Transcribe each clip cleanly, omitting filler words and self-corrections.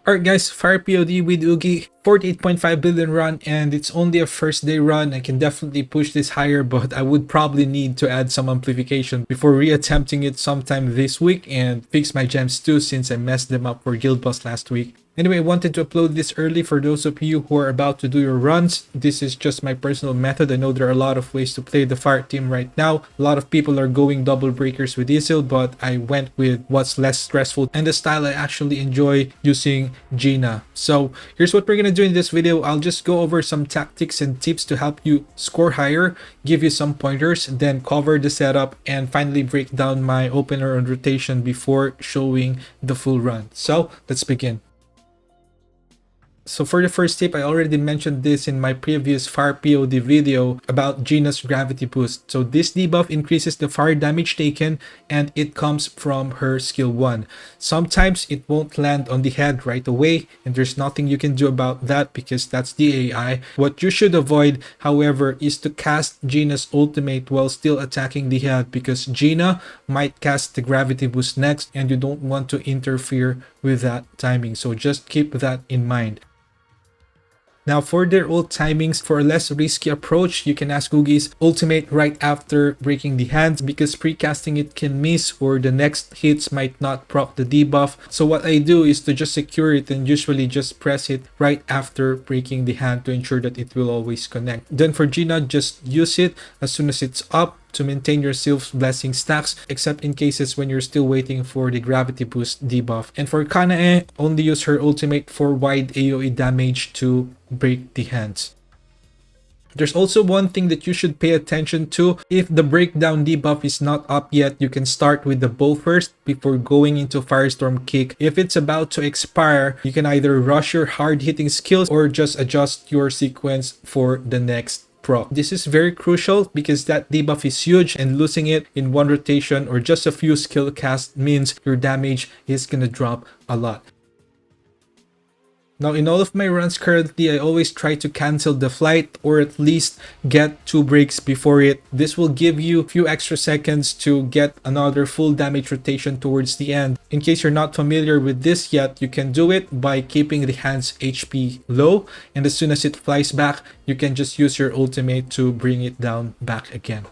Alright guys, Fire POD with Yuqi, 48.5 billion run, and it's only a first day run. I can definitely push this higher, but I would probably need to add some amplification before reattempting it sometime this week and fix my gems too, since I messed them up for Guild Boss last week. Anyway, I wanted to upload this early for those of you who are about to do your runs. This is just my personal method. I know there are a lot of ways to play the fire team right now. A lot of people are going double breakers with Esil, but I went with what's less stressful and the style I actually enjoy using Gina. So here's what we're gonna do in this video. I'll just go over some tactics and tips to help you score higher, give you some pointers, then cover the setup, and finally break down my opener and rotation before showing the full run. So let's begin. So for the first tip, I already mentioned this in my previous Fire POD video about Gina's gravity boost. So this debuff increases the fire damage taken, and it comes from her skill 1. Sometimes it won't land on the head right away, and there's nothing you can do about that because that's the AI. What you should avoid, however, is to cast Gina's ultimate while still attacking the head, because Gina might cast the gravity boost next and you don't want to interfere with that timing. So just keep that in mind. Now for their ult timings, for a less risky approach, you can ask Yuqi's ultimate right after breaking the hands, because precasting it can miss or the next hits might not proc the debuff. So what I do is to just secure it and usually just press it right after breaking the hand to ensure that it will always connect. Then for Gina, just use it as soon as it's up to maintain your Sylph's Blessing stacks, except in cases when you're still waiting for the gravity boost debuff. And for Kanae, only use her ultimate for wide AoE damage to break the hands. There's also one thing that you should pay attention to. If the breakdown debuff is not up yet, you can start with the bow first before going into Firestorm kick. If it's about to expire, you can either rush your hard hitting skills or just adjust your sequence for the next proc. This is very crucial because that debuff is huge, and losing it in one rotation or just a few skill casts means your damage is gonna drop a lot. Now in all of my runs currently, I always try to cancel the flight or at least get 2 breaks before it. This will give you a few extra seconds to get another full damage rotation towards the end. In case you're not familiar with this yet, you can do it by keeping the hand's HP low, and as soon as it flies back, you can just use your ultimate to bring it down back again.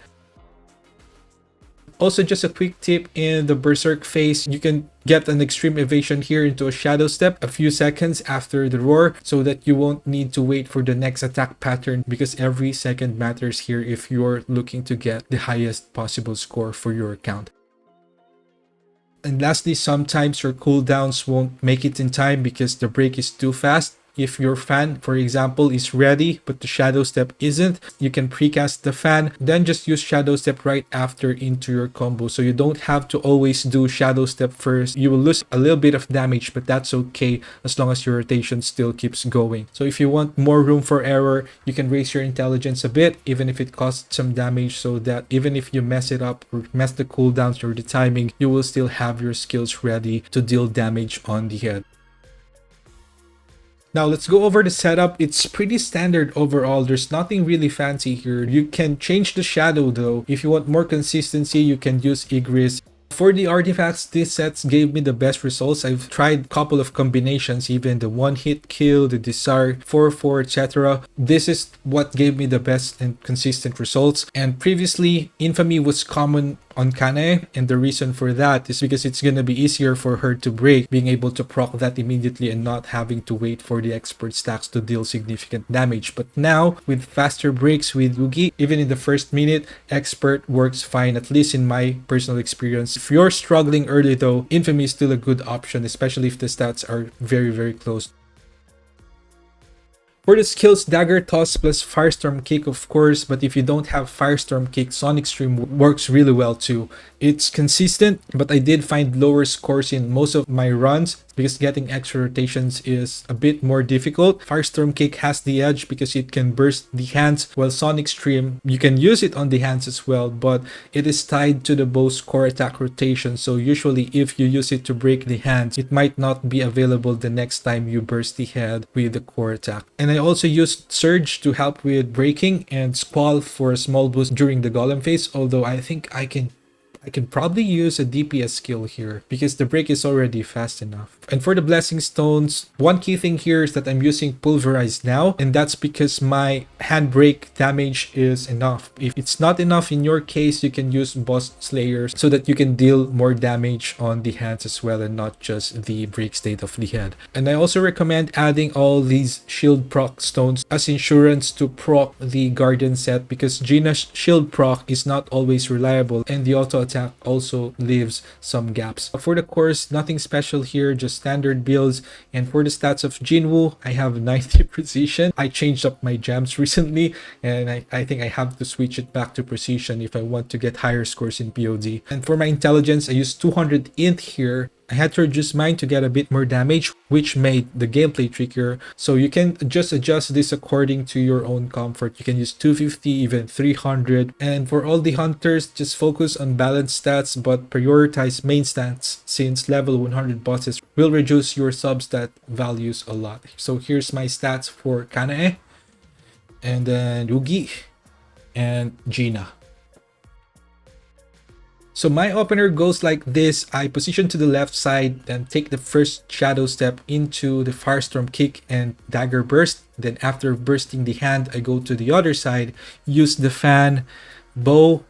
Also, just a quick tip, in the Berserk phase, you can get an extreme evasion here into a shadow step a few seconds after the roar, so that you won't need to wait for the next attack pattern, because every second matters here if you're looking to get the highest possible score for your account. And lastly, sometimes your cooldowns won't make it in time because the break is too fast. If your fan, for example, is ready but the shadow step isn't, you can precast the fan, then just use shadow step right after into your combo. So you don't have to always do shadow step first. You will lose a little bit of damage, but that's okay as long as your rotation still keeps going. So if you want more room for error, you can raise your intelligence a bit, even if it costs some damage, so that even if you mess it up or mess the cooldowns or the timing, you will still have your skills ready to deal damage on the head. Now let's go over the setup. It's pretty standard overall. There's nothing really fancy here. You can change the shadow though. If you want more consistency, you can use Igris. For the artifacts, these sets gave me the best results. I've tried a couple of combinations, even the one-hit kill, the Desire 4-4, etc. This is what gave me the best and consistent results. And previously, Infamy was common on Kanae, and the reason for that is because it's gonna be easier for her to break, being able to proc that immediately and not having to wait for the expert stacks to deal significant damage. But now, with faster breaks with Yuqi, even in the first minute, expert works fine, at least in my personal experience. If you're struggling early though, Infamy is still a good option, especially if the stats are very close. For the skills, Dagger Toss plus Firestorm Kick, of course, but if you don't have Firestorm Kick, Sonic Stream works really well too. It's consistent, but I did find lower scores in most of my runs because getting extra rotations is a bit more difficult. Firestorm Kick has the edge because it can burst the hands, while Sonic Stream, you can use it on the hands as well, but it is tied to the bow's core attack rotation, so usually if you use it to break the hands, it might not be available the next time you burst the head with the core attack. And I also used Surge to help with breaking and Squall for a small boost during the Golem phase, although I think I can I can probably use a DPS skill here because the break is already fast enough. And for the blessing stones, one key thing here is that I'm using pulverize now, and that's because my hand break damage is enough. If it's not enough in your case, you can use boss slayers so that you can deal more damage on the hands as well and not just the break state of the head. And I also recommend adding all these shield proc stones as insurance to proc the guardian set, because Gina's shield proc is not always reliable and the auto attack also leaves some gaps. For the course, nothing special here, just standard builds. And for the stats of Jinwoo, I have 90 precision. I changed up my gems recently, and I think I have to switch it back to precision if I want to get higher scores in POD. And for my intelligence, I used 200 int here. I had to reduce mine to get a bit more damage, which made the gameplay trickier. So you can just adjust this according to your own comfort. You can use 250, even 300. And for all the hunters, just focus on balanced stats, but prioritize main stats, since level 100 bosses will reduce your substat values a lot. So here's my stats for Kanae, and then Yuqi, and Gina. So my opener goes like this. I position to the left side, then take the first shadow step into the Firestorm kick and dagger burst. Then after bursting the hand, I go to the other side, use the fan, bow,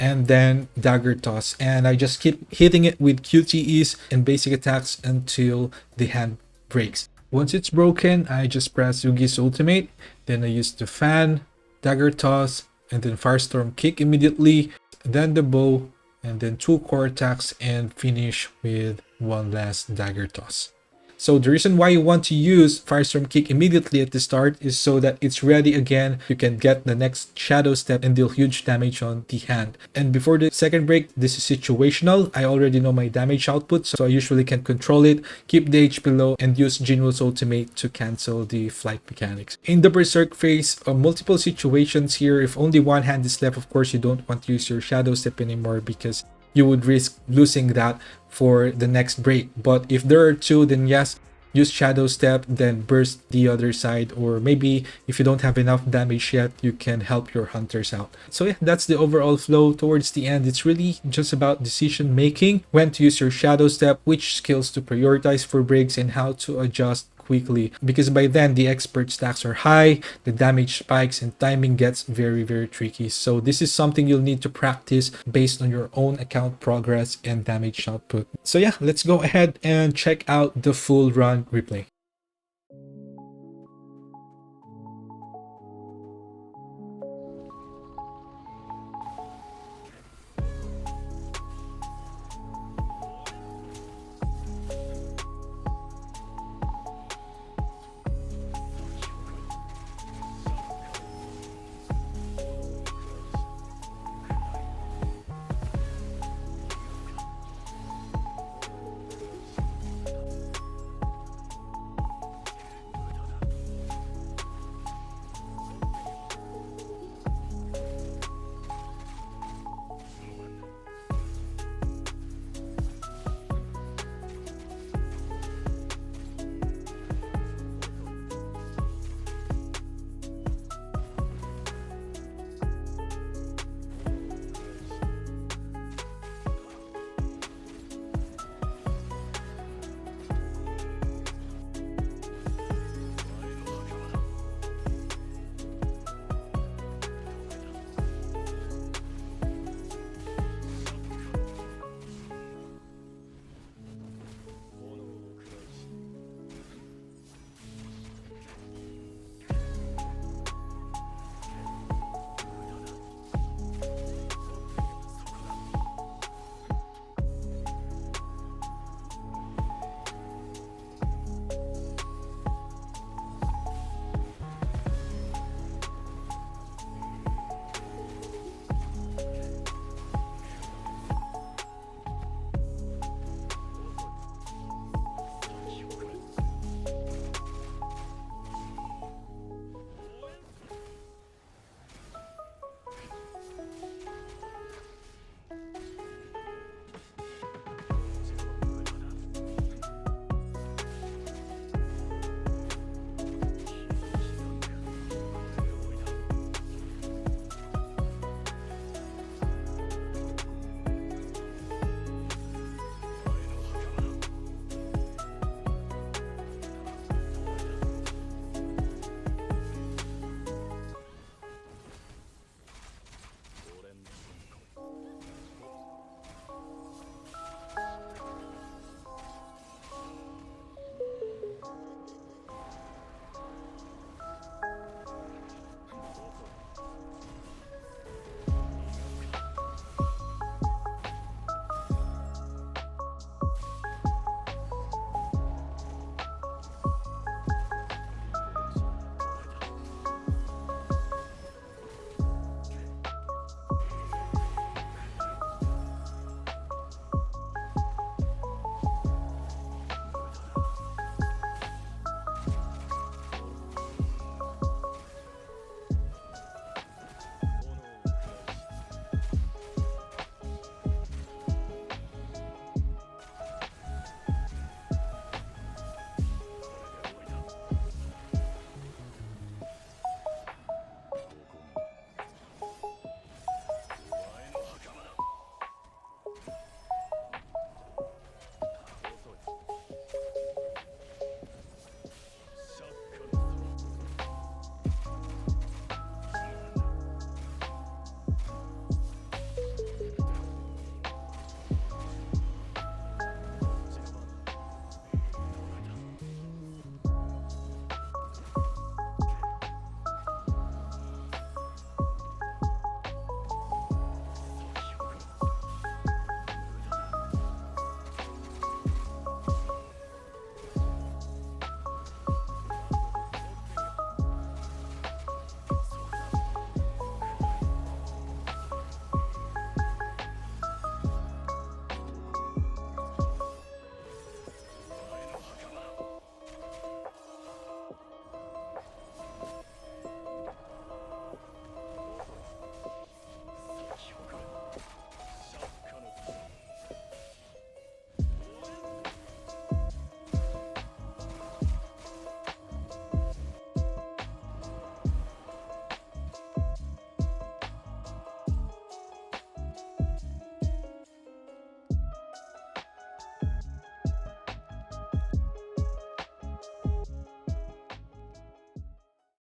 and then dagger toss. And I just keep hitting it with QTEs and basic attacks until the hand breaks. Once it's broken, I just press Yugi's ultimate. Then I use the fan, dagger toss, and then Firestorm kick immediately. Then the bow, and then 2 core attacks, and finish with one last dagger toss. So the reason why you want to use Firestorm kick immediately at the start is so that it's ready again. You can get the next shadow step and deal huge damage on the hand. And before the second break, this is situational. I already know my damage output, so I usually can control it, keep the HP low, and use Jinwoo's ultimate to cancel the flight mechanics. In the berserk phase, multiple situations here. If only one hand is left, of course you don't want to use your shadow step anymore because you would risk losing that for the next break. But if there are two, then yes, use shadow step, then burst the other side, or maybe if you don't have enough damage yet, you can help your hunters out. So yeah, that's the overall flow. Towards the end, it's really just about decision making, when to use your shadow step, which skills to prioritize for breaks, and how to adjust quickly, because by then the expert stacks are high, the damage spikes, and timing gets very tricky. So this is something you'll need to practice based on your own account progress and damage output. So yeah, let's go ahead and check out the full run replay.